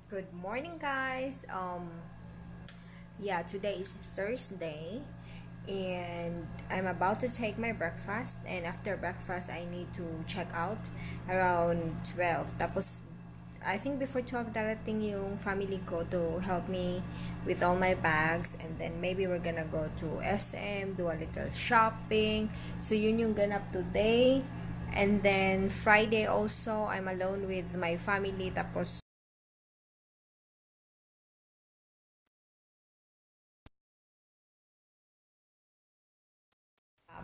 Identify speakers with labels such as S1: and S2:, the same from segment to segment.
S1: Good morning, guys. Yeah, today is Thursday, and I'm about to take my breakfast. And after breakfast, I need to check out around 12. Tapos, I think before 12, darating yung family ko to help me with all my bags. And then maybe we're gonna go to SM, do a little shopping. So, yun yung ganap today. And then, Friday also, I'm alone with my family. Tapos,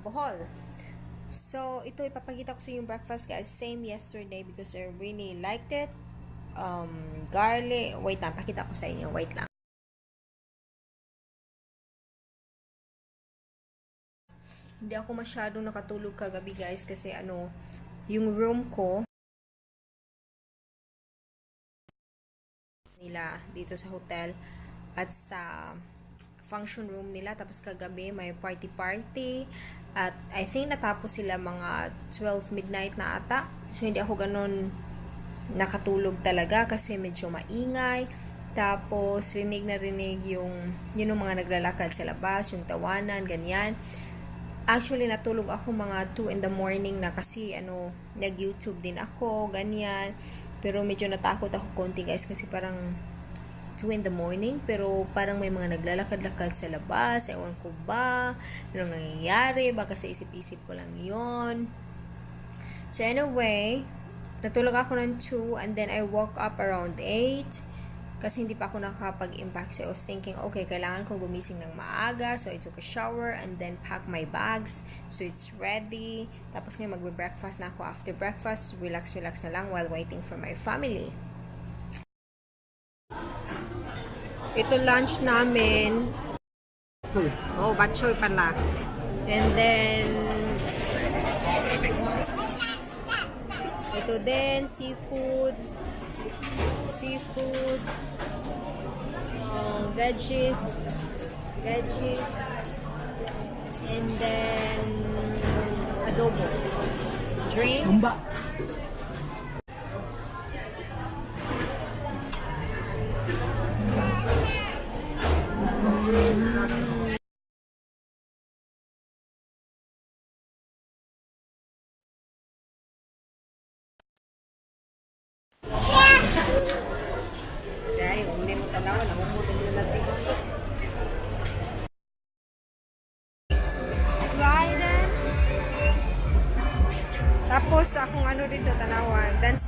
S1: Bohol. So, ito ipapakita ko sa yung breakfast, guys. Same yesterday because I really liked it. Garlic. Wait lang, pakita ko sa inyo. Wait lang. Hindi ako masyadong nakatulog kagabi, guys, kasi yung room ko nila dito sa hotel at sa function room nila. Tapos kagabi may party at I think natapos sila mga 12 midnight na ata. So hindi ako ganun nakatulog talaga kasi medyo maingay. Tapos rinig na rinig yung mga naglalakad sa labas, yung tawanan, ganyan. Actually natulog ako mga 2 in the morning na kasi nag-YouTube din ako, ganyan. Pero medyo natakot ako konti, guys, kasi parang 2 in the morning, pero parang may mga naglalakad-lakad sa labas. Ewan ko ba anong nangyayari, baka sa isip-isip ko lang yon. So anyway, natulog ako ng 2 and then I woke up around 8 kasi hindi pa ako nakakapag-impact. So I was thinking, okay, kailangan kong gumising ng maaga. So I took a shower and then pack my bags. So it's ready. Tapos ngayon magbe-breakfast na ako. After breakfast, relax na lang while waiting for my family. Ito lunch namin. Oh, batchoy pala. And then ito din, seafood, veggies, and then adobo, drink. Dahil hindi mo tanaw, namumutin mo natin. Ryan. Tapos akong dito tanawan, dance.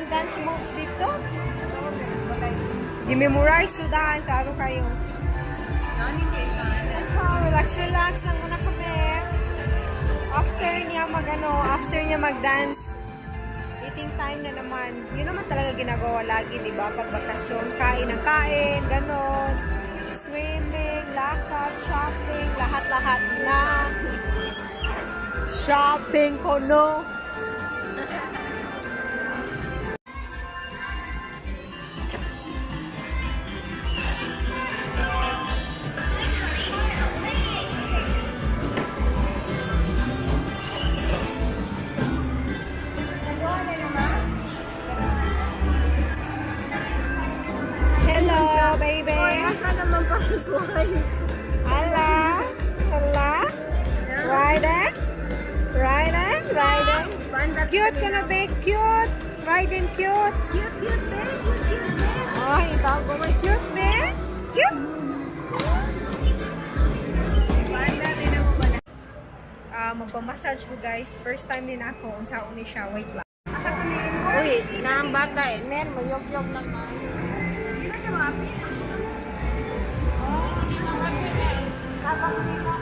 S1: dance moves dito. Di-memorize to dance. Ano kayo? Relax, relax lang muna kami. After niya mag-dance, eating time na naman. Yun naman talaga ginagawa lagi, di ba? Pag bakasyon, kain ng kain, ganon. Swimming, lakad, shopping, lahat-lahat na. Shopping ko, no? Hello, baby.
S2: Asa naman pa sa slide?
S1: Hala? Hala? Riding? Riding? Riding? Cute ka na, babe. Cute. Riding cute.
S2: Cute, cute, babe. Cute, cute, babe.
S1: Oh, itaw ko may cute, babe. Cute. Magpamassage ko, guys. First time din ako. Unsaon ni siya. Wait lang. Asa ko ni?
S2: Uy, na ang bata eh. Men, mayog-yog lang man. Hindi ba siya mapi? Oh, hindi mo mapi eh. Saka ko dito.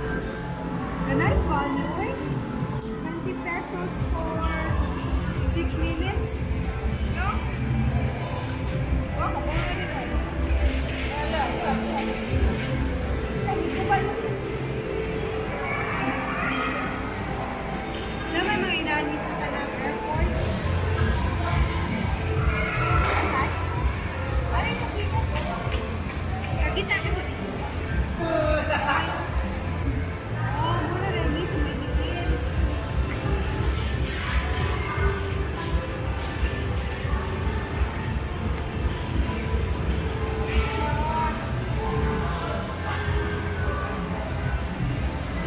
S1: A nice one, right? 20 pesos for 6 minutes. No? Oh, okay. Naman mga inani sa tanang airport. Ay, nakita sa Nakita ka sa oh, muna rin ni sa Medicare.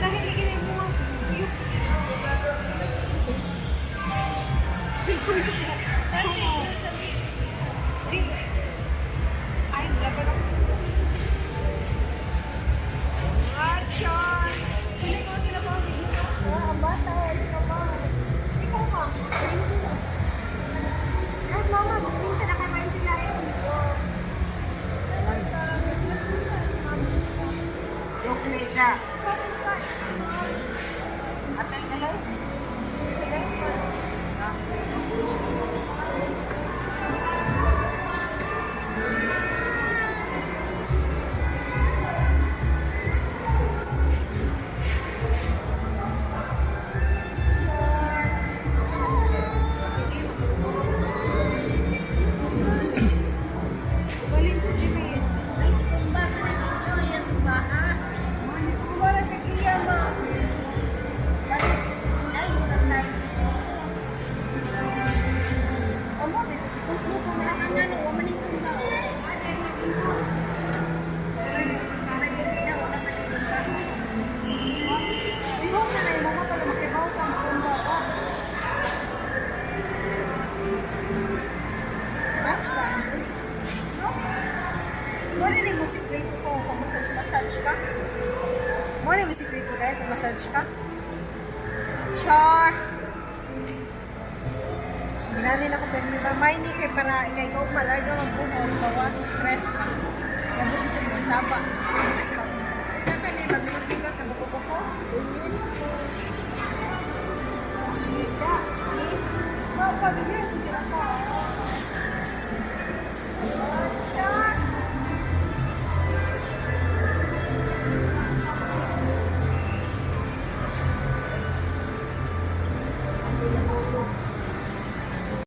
S1: Dahil hindi mo ay, dapat ako. Achon! Hindi ko sila ba?
S2: Oh, ang bata eh. Ikaw ba?
S1: Ikaw ka.
S2: Ay, mama, minsan nakamain sila yun. Yung Lisa. Atay na lang.
S1: Muna mo si Krito dahil kung massage ka. Char! Ginalin ako pero may mamay ni kay para ingay ko malarga ang buhon, bawa sa stress ka. Kaya mo ito masaba. Ito ka na magbigot sa buko-buko. Hindi ka. Pabigyan.